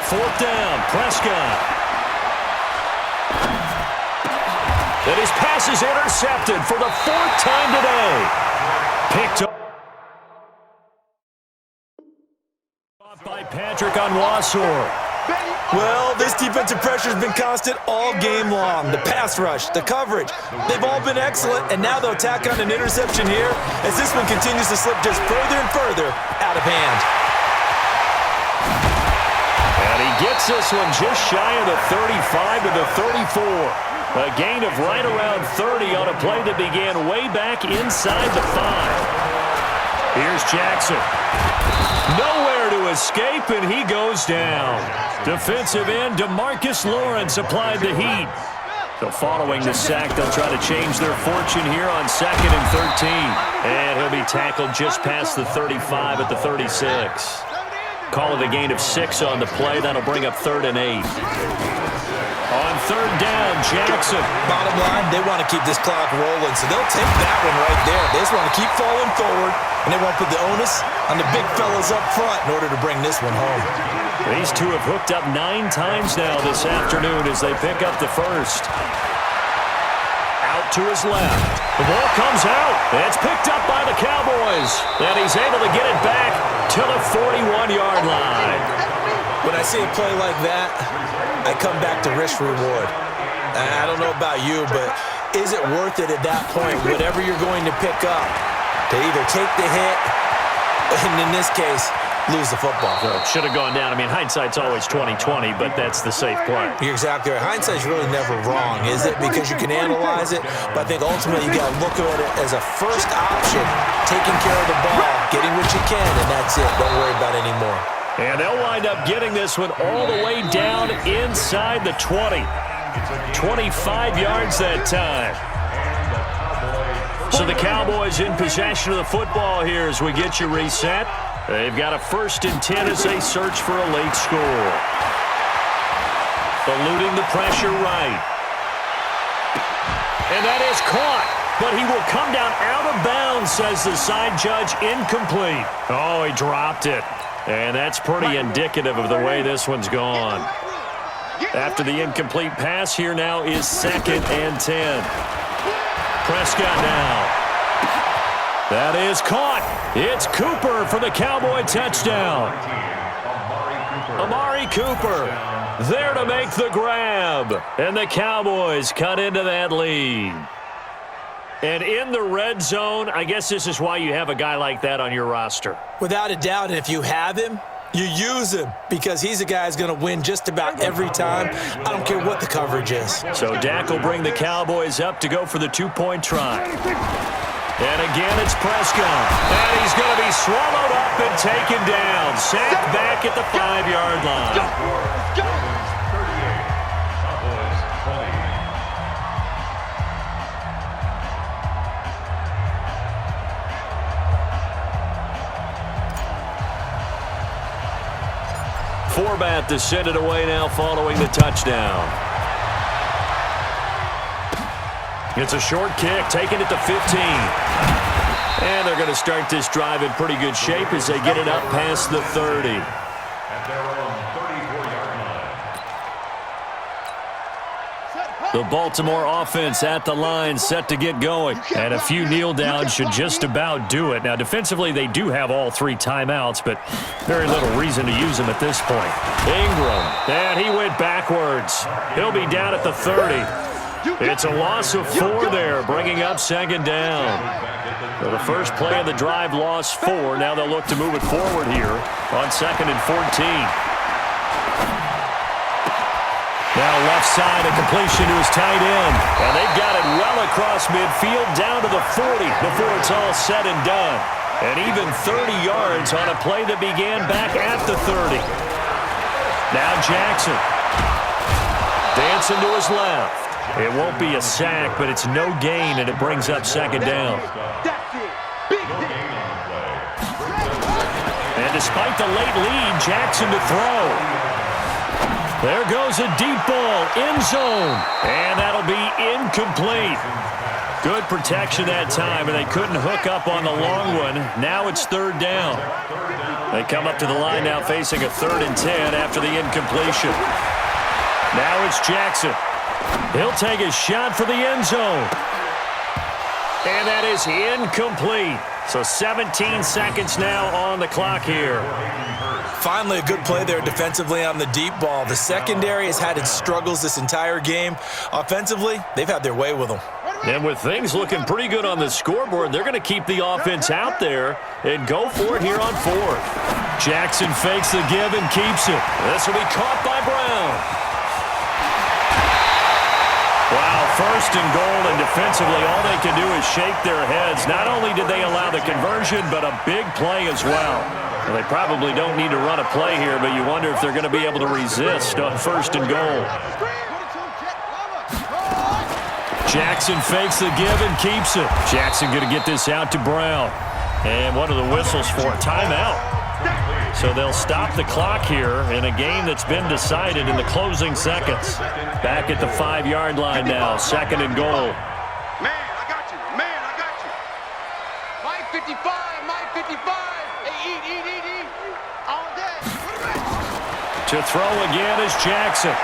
Fourth down, Prescott. And his pass is intercepted for the fourth time today. Picked up by Patrick on Wassor. Well, this defensive pressure has been constant all game long. The pass rush, the coverage, they've all been excellent, and now they'll tack on an interception here as this one continues to slip just further and further out of hand. And he gets this one just shy of the 35 to the 34. A gain of right around 30 on a play that began way back inside the 5. Here's Jackson. Nowhere to escape, and he goes down. Defensive end DeMarcus Lawrence applied the heat. So following the sack, they'll try to change their fortune here on 2nd and 13. And he'll be tackled just past the 35 at the 36. Call it a gain of 6 on the play. That'll bring up 3rd and 8. On 3rd down, Jackson. Bottom line, they want to keep this clock rolling, so they'll take that one right there. They just want to keep falling forward, and they want to put the onus on the big fellas up front in order to bring this one home. These two have hooked up 9 times now this afternoon as they pick up the first. Out to his left. The ball comes out. It's picked up by the Cowboys. And he's able to get it back to the 41-yard line. When I see a play like that, I come back to risk-reward. I don't know about you, but is it worth it at that point, whatever you're going to pick up, to either take the hit, and in this case, lose the football? So it should have gone down. I mean, hindsight's always 20/20, but that's the safe play. You're exactly right. Hindsight's really never wrong, is it? Because you can analyze it, but I think ultimately you got to look at it as a first option, taking care of the ball, getting what you can, and that's it. Don't worry about it anymore. And they'll wind up getting this one all the way down inside the 20. 25 yards that time. So the Cowboys in possession of the football here as we get you reset. They've got a 1st and 10 as they search for a late score. Eluding the pressure right. And that is caught. But he will come down out of bounds, says the side judge. Incomplete. Oh, he dropped it. And that's pretty indicative of the way this one's gone. After the incomplete pass, here now is 2nd and 10. Prescott now. That is caught. It's Cooper for the Cowboy touchdown. Amari Cooper there to make the grab. And the Cowboys cut into that lead. And in the red zone, I guess this is why you have a guy like that on your roster. Without a doubt, and if you have him, you use him because he's a guy who's going to win just about every time. I don't care what the coverage is. So Dak will bring the Cowboys up to go for the 2-point try. And again, it's Prescott. And he's going to be swallowed up and taken down. Sacked back at the 5-yard line. Forbat to send it away now following the touchdown. It's a short kick, taking it to 15. And they're going to start this drive in pretty good shape as they get it up past the 30. The Baltimore offense at the line, set to get going. And a few kneel downs should just about do it. Now, defensively, they do have all 3 timeouts, but very little reason to use them at this point. Ingram, and he went backwards. He'll be down at the 30. It's a loss of 4 there, bringing up 2nd down. So the first play of the drive lost 4. Now they'll look to move it forward here on 2nd and 14. Now left side, a completion to his tight end. And they've got it well across midfield down to the 40 before it's all said and done. And even 30 yards on a play that began back at the 30. Now Jackson. Dancing to his left. It won't be a sack, but it's no gain, and it brings up 2nd down. And despite the late lead, Jackson to throw. There goes a deep ball, end zone, and that'll be incomplete. Good protection that time, and they couldn't hook up on the long one. Now it's third down. They come up to the line now facing a 3rd and 10 after the incompletion. Now it's Jackson. He'll take a shot for the end zone. And that is incomplete. So 17 seconds now on the clock here. Finally, a good play there defensively on the deep ball. The secondary has had its struggles this entire game. Offensively, they've had their way with them. And with things looking pretty good on the scoreboard, they're going to keep the offense out there and go for it here on 4th. Jackson fakes the give and keeps it. This will be caught by Brown. Wow, 1st and goal, and defensively all they can do is shake their heads. Not only did they allow the conversion, but a big play as well. Well, they probably don't need to run a play here, but you wonder if they're going to be able to resist on 1st and goal. Jackson fakes the give and keeps it. Jackson going to get this out to Brown. And what are the whistles for? Timeout. So they'll stop the clock here in a game that's been decided in the closing seconds. Back at the 5-yard line now, 2nd and goal. Man, I got you. Man, I got you. My 55, my 55. Hey, eat. All day. To throw again is Jackson.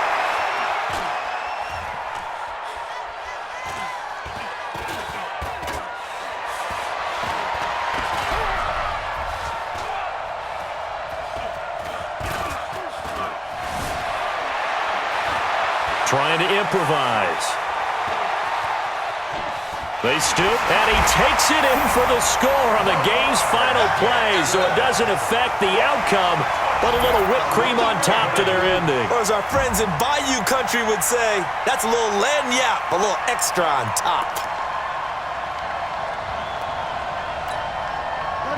Trying to improvise. They stoop, and he takes it in for the score on the game's final play, so it doesn't affect the outcome, but a little whipped cream on top to their ending. Or as our friends in Bayou Country would say, that's a little lagniappe, a little extra on top.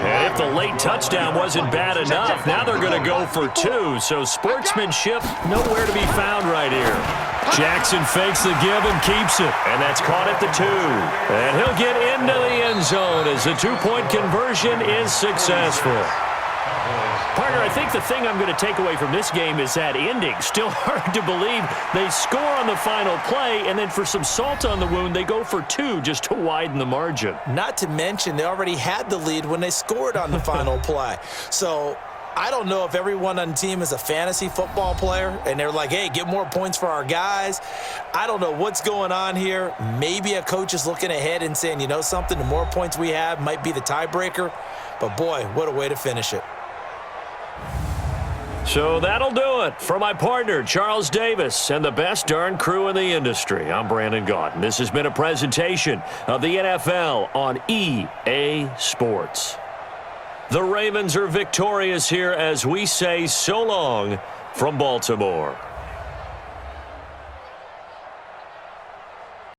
And if the late touchdown wasn't bad enough, now they're going to go for 2. So sportsmanship nowhere to be found right here. Jackson fakes the give and keeps it. And that's caught at the 2. And he'll get into the end zone as the 2-point conversion is successful. Partner, I think the thing I'm going to take away from this game is that ending. Still hard to believe they score on the final play, and then for some salt on the wound, they go for 2 just to widen the margin. Not to mention, they already had the lead when they scored on the final play. So I don't know if everyone on the team is a fantasy football player, and they're like, hey, get more points for our guys. I don't know what's going on here. Maybe a coach is looking ahead and saying, you know something, the more points we have might be the tiebreaker. But, boy, what a way to finish it. So that'll do it for my partner, Charles Davis, and the best darn crew in the industry. I'm Brandon Gaudin. This has been a presentation of the NFL on EA Sports. The Ravens are victorious here as we say so long from Baltimore.